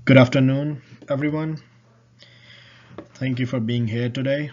Good afternoon, everyone. Thank you for being here today.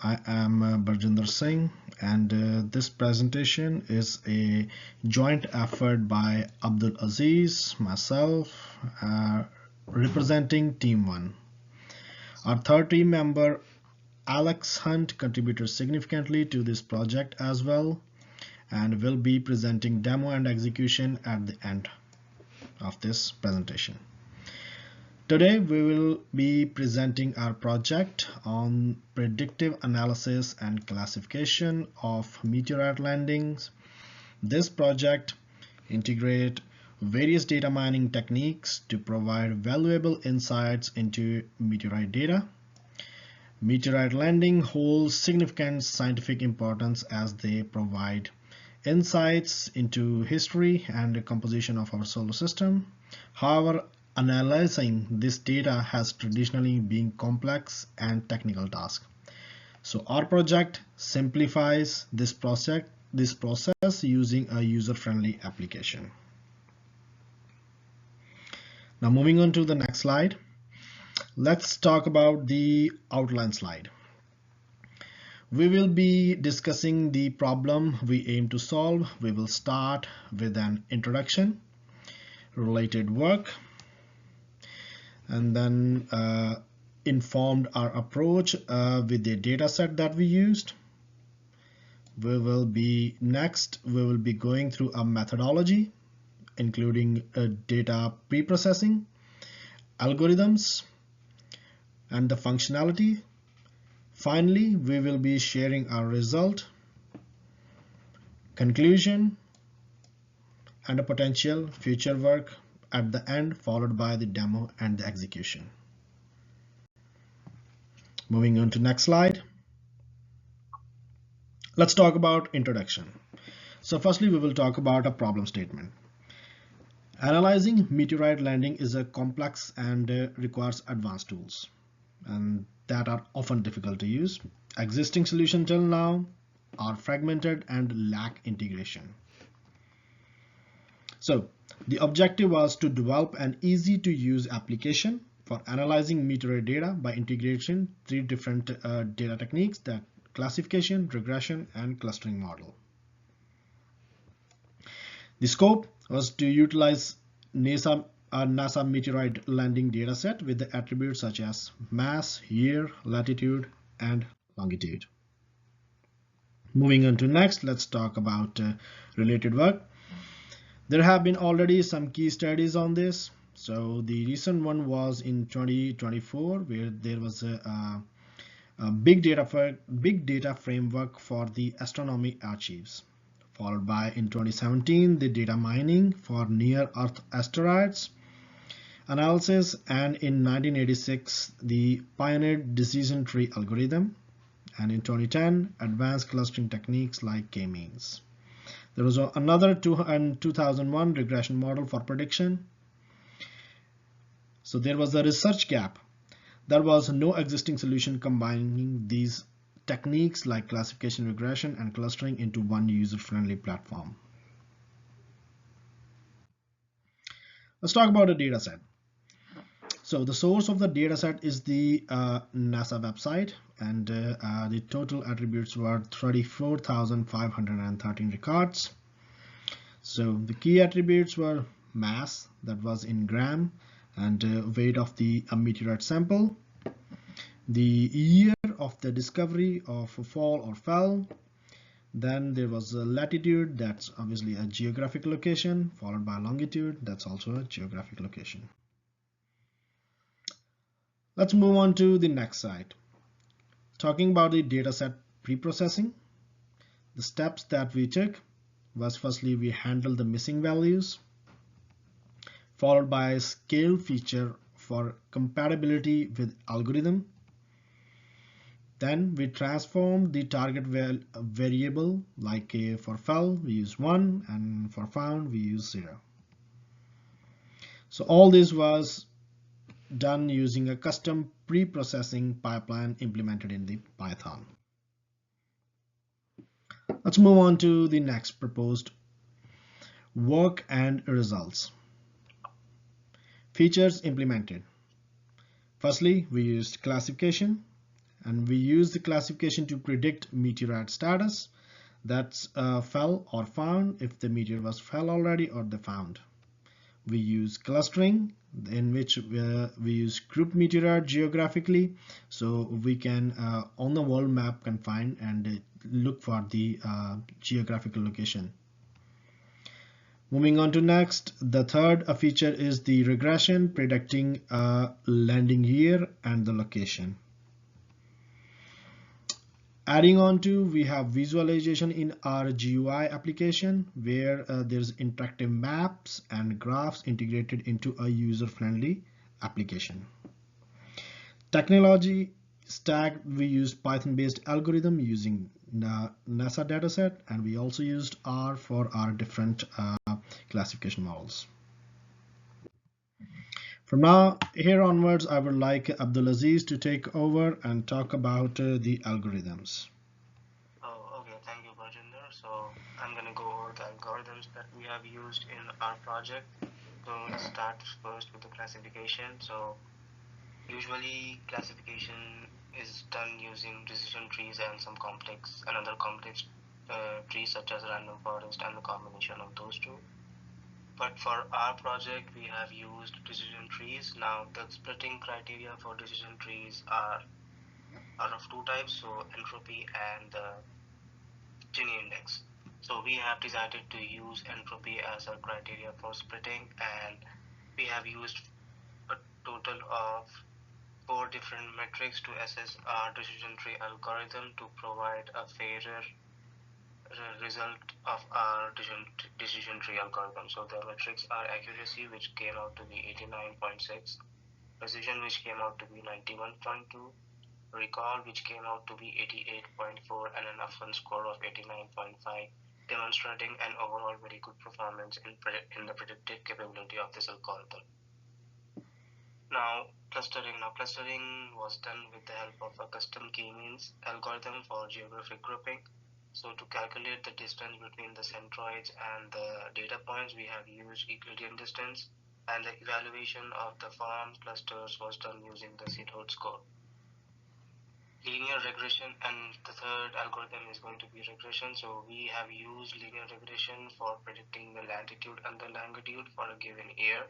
I am Barjinder Singh, and this presentation is a joint effort by Abdul Aziz, myself, representing Team 1. Our third team member, Alex Hunt, contributed significantly to this project as well, and will be presenting demo and execution at the end of this presentation. Today we will be presenting our project on predictive analysis and classification of meteorite landings. This project integrates various data mining techniques to provide valuable insights into meteorite data. Meteorite landing holds significant scientific importance as they provide insights into history and the composition of our solar system. However, analyzing this data has traditionally been complex and technical task. So our project simplifies this process using a user-friendly application. Now moving on to the next slide, let's talk about the outline slide. We will be discussing the problem we aim to solve. We will start with an introduction, related work, and then informed our approach with the data set that we used. We will be going through a methodology, including data preprocessing, algorithms, and the functionality. Finally, we will be sharing our result, conclusion, and a potential future work at the end, followed by the demo and the execution. Moving on to next slide. Let's talk about introduction. So firstly, we will talk about a problem statement. Analyzing meteorite landing is a complex and requires advanced tools, and that are often difficult to use. Existing solutions till now are fragmented and lack integration. So the objective was to develop an easy to use application for analyzing meteorite data by integrating three different data techniques: that classification, regression, and clustering model. The scope was to utilize NASA meteorite landing dataset with the attributes such as mass, year, latitude, and longitude. Moving on to next, let's talk about related work. There have been already some key studies on this. So the recent one was in 2024, where there was a big data framework for the astronomy archives, followed by in 2017 the data mining for near Earth asteroids analysis, and in 1986 the pioneered decision tree algorithm, and in 2010 advanced clustering techniques like k-means. There was another 2001 regression model for prediction. So there was a research gap. There was no existing solution combining these techniques like classification, regression, and clustering into one user-friendly platform. Let's talk about a data set. So the source of the data set is the NASA website, and the total attributes were 34,513 records. So the key attributes were mass, that was in gram, and weight of the meteorite sample, the year of the discovery of fall or fell. Then there was a latitude, that's obviously a geographic location, followed by longitude, that's also a geographic location. Let's move on to the next slide. Talking about the dataset preprocessing, the steps that we took was, firstly, we handled the missing values, followed by a scale feature for compatibility with algorithm. Then we transformed the target variable, like for fell we use 1 and for found we use 0. So all this was done using a custom pre-processing pipeline implemented in the Python. Let's move on to the next proposed work and results. Features implemented. Firstly, we used classification, and we used the classification to predict meteorite status, that's fell or found, if the meteor was fell already or they found. We use clustering, in which we use group meteorite geographically, so we can on the world map can find and look for the geographical location. Moving on to next, the third feature is the regression, predicting landing year and the location. Adding on to, we have visualization in our GUI application, where there's interactive maps and graphs integrated into a user-friendly application. Technology stack, we used Python-based algorithm using NASA dataset, and we also used R for our different classification models. From now here onwards, I would like Abdul Aziz to take over and talk about the algorithms. Oh, okay. Thank you, Barjinder. So I'm going to go over the algorithms that we have used in our project. So let's start first with the classification. So usually classification is done using decision trees and another complex trees such as random forest and the combination of those two. But for our project, we have used decision trees. Now the splitting criteria for decision trees are of two types, so entropy and the Gini index. So we have decided to use entropy as a criteria for splitting, and we have used a total of 4 different metrics to assess our decision tree algorithm to provide a fairer result of our decision tree algorithm. So the metrics are accuracy, which came out to be 89.6, precision, which came out to be 91.2, recall, which came out to be 88.4, and an upfront score of 89.5, demonstrating an overall very good performance in the predictive capability of this algorithm. Now clustering. Was done with the help of a custom k-means algorithm for geographic grouping. So to calculate the distance between the centroids and the data points, we have used Euclidean distance, and the evaluation of the farm clusters was done using the seedhood score. Linear regression, and the third algorithm is going to be regression. So we have used linear regression for predicting the latitude and the longitude for a given year.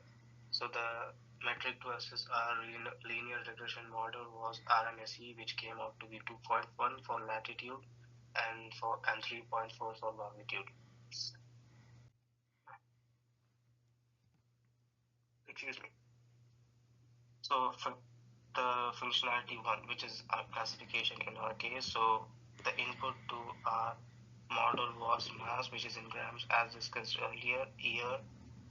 So the metric to assess our linear regression model was RMSE, which came out to be 2.1 for latitude and 3.4 for longitude. Excuse me. So for the functionality one, which is our classification in our case, so the input to our model was mass, which is in grams, as discussed earlier, year,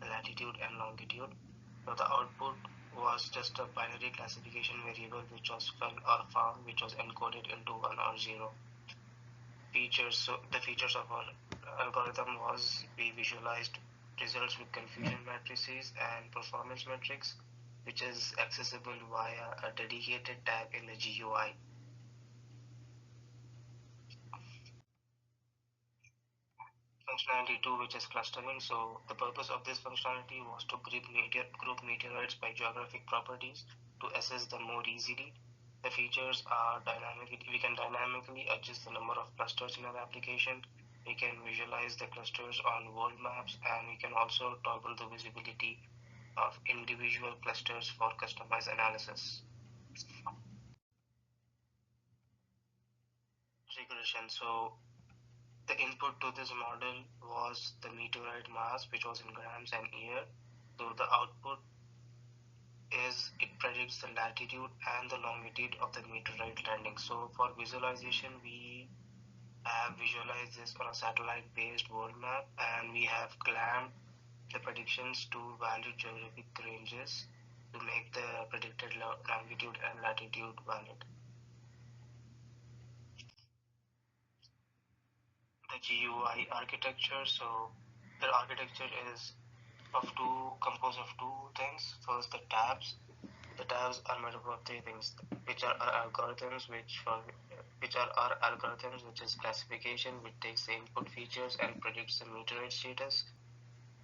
latitude, and longitude. So the output was just a binary classification variable, which was fell or found, which was encoded into 1 or 0. Features. So the features of our algorithm was we visualized results with confusion matrices and performance metrics, which is accessible via a dedicated tab in the GUI. Functionality 2, which is clustering. So the purpose of this functionality was to group meteorites by geographic properties to assess them more easily. The features are dynamic. We can dynamically adjust the number of clusters in our application. We can visualize the clusters on world maps, and we can also toggle the visibility of individual clusters for customized analysis. Regression. So the input to this model was the meteorite mass, which was in grams and year. So the output is it predicts the latitude and the longitude of the meteorite landing. So for visualization, we have visualized this on a satellite-based world map, and we have clamped the predictions to valid geographic ranges to make the predicted longitude and latitude valid. The GUI architecture. So the architecture is composed of two things. First, the tabs. The tabs are made up of three things, which are our algorithms, which are our algorithms, which is classification, which takes the input features and predicts the meteorite status.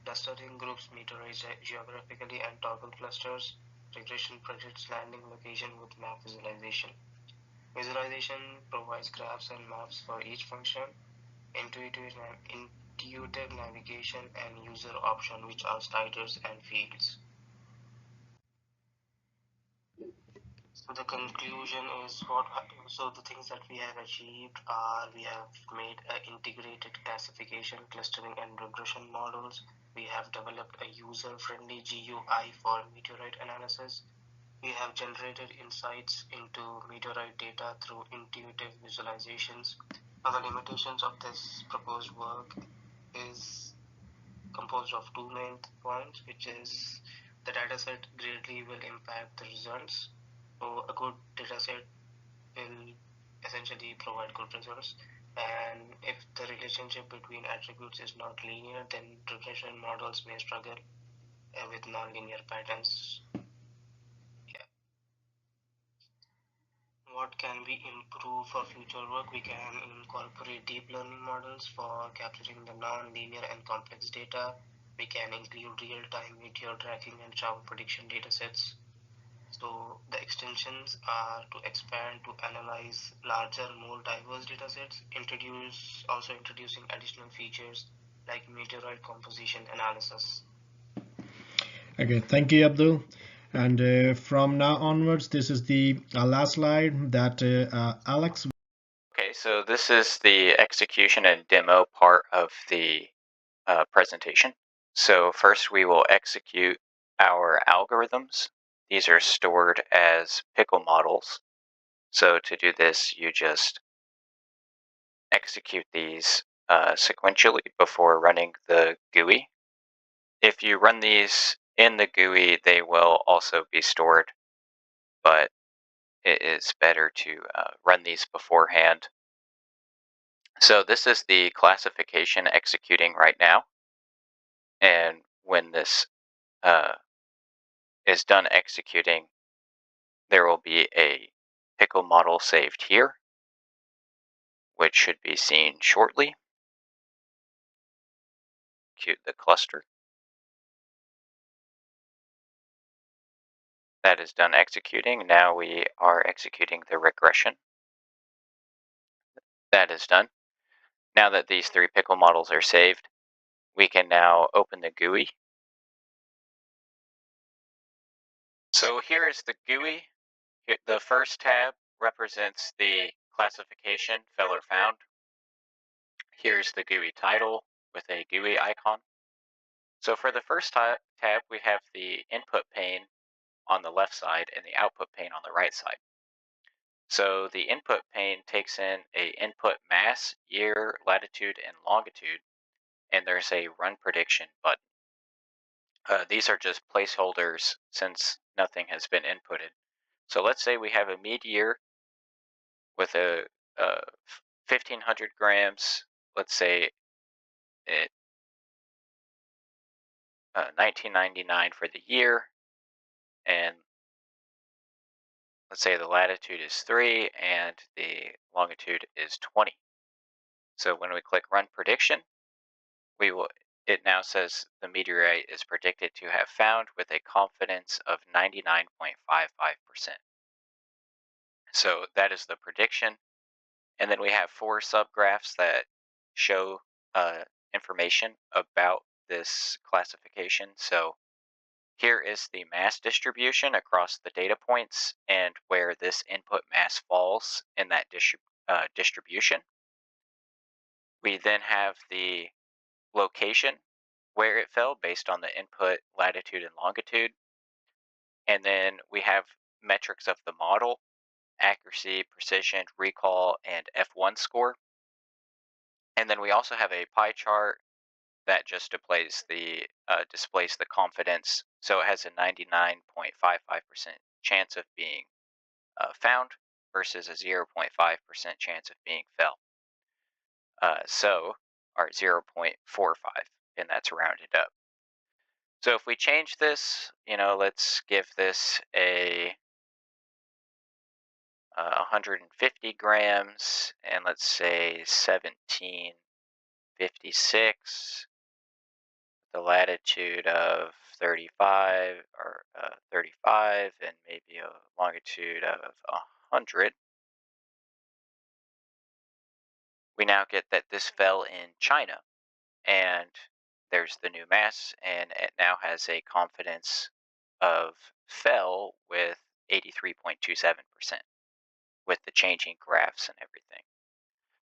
clustering groups meteorites geographically and toggle clusters. Regression predicts landing location with map visualization. Visualization provides graphs and maps for each function. Intuitive navigation and user option, which are sliders and fields. So the conclusion is so the things that we have achieved are we have made an integrated classification, clustering and regression models. We have developed a user-friendly GUI for meteorite analysis. We have generated insights into meteorite data through intuitive visualizations. Now, the limitations of this proposed work is composed of two main points, which is the dataset greatly will impact the results. So a good dataset will essentially provide good results. And if the relationship between attributes is not linear, then regression models may struggle with nonlinear patterns. Yeah. What can we improve for future work? We can incorporate deep learning models for capturing the non-linear and complex data. We can include real-time meteor tracking and shower prediction datasets. So the extensions are to expand to analyze larger, more diverse datasets, introducing additional features like meteorite composition analysis. Okay, thank you, Abdul. And from now onwards, this is the last slide that Alex. Okay, so this is the execution and demo part of the presentation. So first we will execute our algorithms. These are stored as pickle models. So to do this, you just execute these sequentially before running the GUI. If you run these in the GUI, they will also be stored, but it is better to run these beforehand. So this is the classification executing right now. And when this is done executing, there will be a pickle model saved here, which should be seen shortly. Execute the cluster. That is done executing. Now we are executing the regression. That is done. Now that these three pickle models are saved, we can now open the GUI. So here is the GUI. The first tab represents the classification fell or found. Here's the GUI title with a GUI icon. So for the first tab, we have the input pane on the left side and the output pane on the right side. So the input pane takes in a input mass, year, latitude, and longitude, and there's a run prediction button. These are just placeholders since nothing has been inputted. So let's say we have a mid-year with a 1,500 grams. Let's say it 1999 for the year, and let's say the latitude is 3 and the longitude is 20. So when we click Run Prediction, it now says the meteorite is predicted to have found with a confidence of 99.55%. So that is the prediction. And then we have 4 subgraphs that show information about this classification. So here is the mass distribution across the data points and where this input mass falls in that distribution. We then have the location where it fell based on the input latitude and longitude. And then we have metrics of the model: accuracy, precision, recall, and F1 score. And then we also have a pie chart that just displays the confidence. So it has a 99.55% chance of being found versus a 0.5% chance of being fell. Or 0.45, and that's rounded up. So if we change this, let's give this a 150 grams, and let's say 1756. the latitude of 35 or 35 and maybe a longitude of 100, we now get that this fell in China, and there's the new mass, and it now has a confidence of fell with 83.27% with the changing graphs and everything.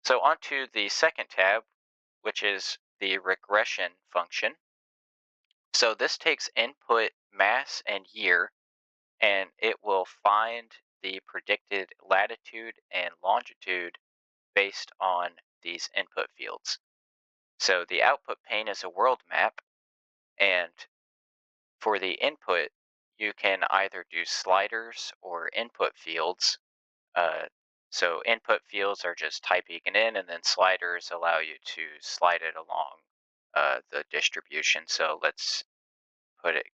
So on to the second tab, which is the regression function. So this takes input mass and year, and it will find the predicted latitude and longitude based on these input fields. So the output pane is a world map, and for the input, you can either do sliders or input fields. So input fields are just typing it in, and then sliders allow you to slide it along the distribution. So let's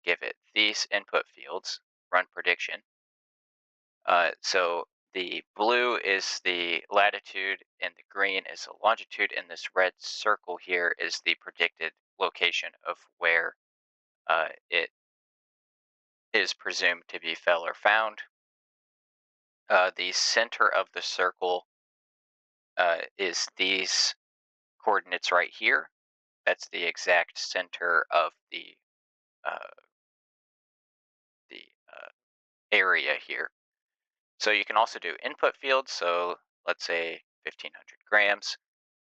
give it these input fields, run prediction. So the blue is the latitude, and the green is the longitude, and this red circle here is the predicted location of where it is presumed to be fell or found. The center of the circle is these coordinates right here. That's the exact center of the uh, area here. So you can also do input fields. So let's say 1500 grams.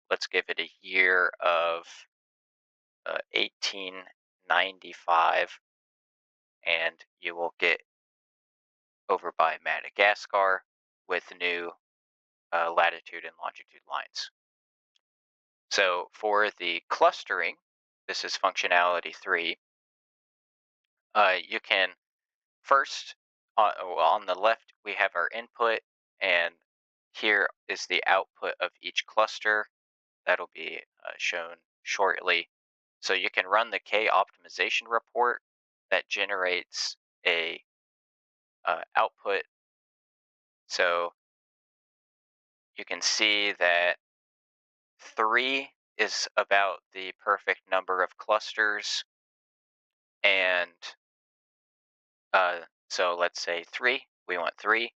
Let's give it a year of 1895, and you will get over by Madagascar with new latitude and longitude lines. So for the clustering, this is functionality 3. You can first, on the left, we have our input, and here is the output of each cluster. That'll be shown shortly. So you can run the K optimization report that generates a output. So you can see that 3 is about the perfect number of clusters, and so let's say 3, we want 3,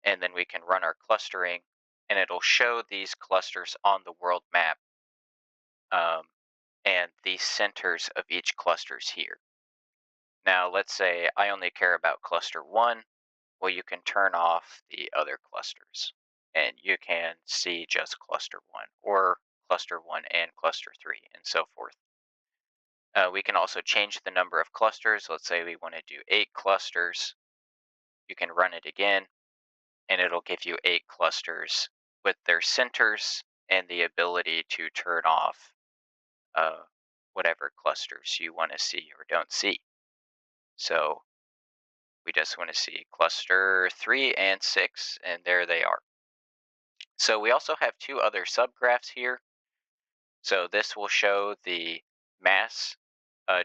and then we can run our clustering, and it'll show these clusters on the world map, and the centers of each clusters here. Now let's say I only care about cluster 1. Well, you can turn off the other clusters, and you can see just cluster 1, or cluster 1 and cluster 3, and so forth. We can also change the number of clusters. Let's say we want to do 8 clusters. You can run it again, and it'll give you 8 clusters with their centers and the ability to turn off whatever clusters you want to see or don't see. So we just want to see cluster 3 and 6, and there they are. So we also have 2 other subgraphs here. So this will show the mass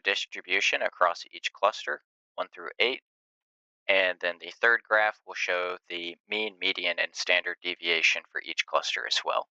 distribution across each cluster, 1 through 8. And then the third graph will show the mean, median, and standard deviation for each cluster as well.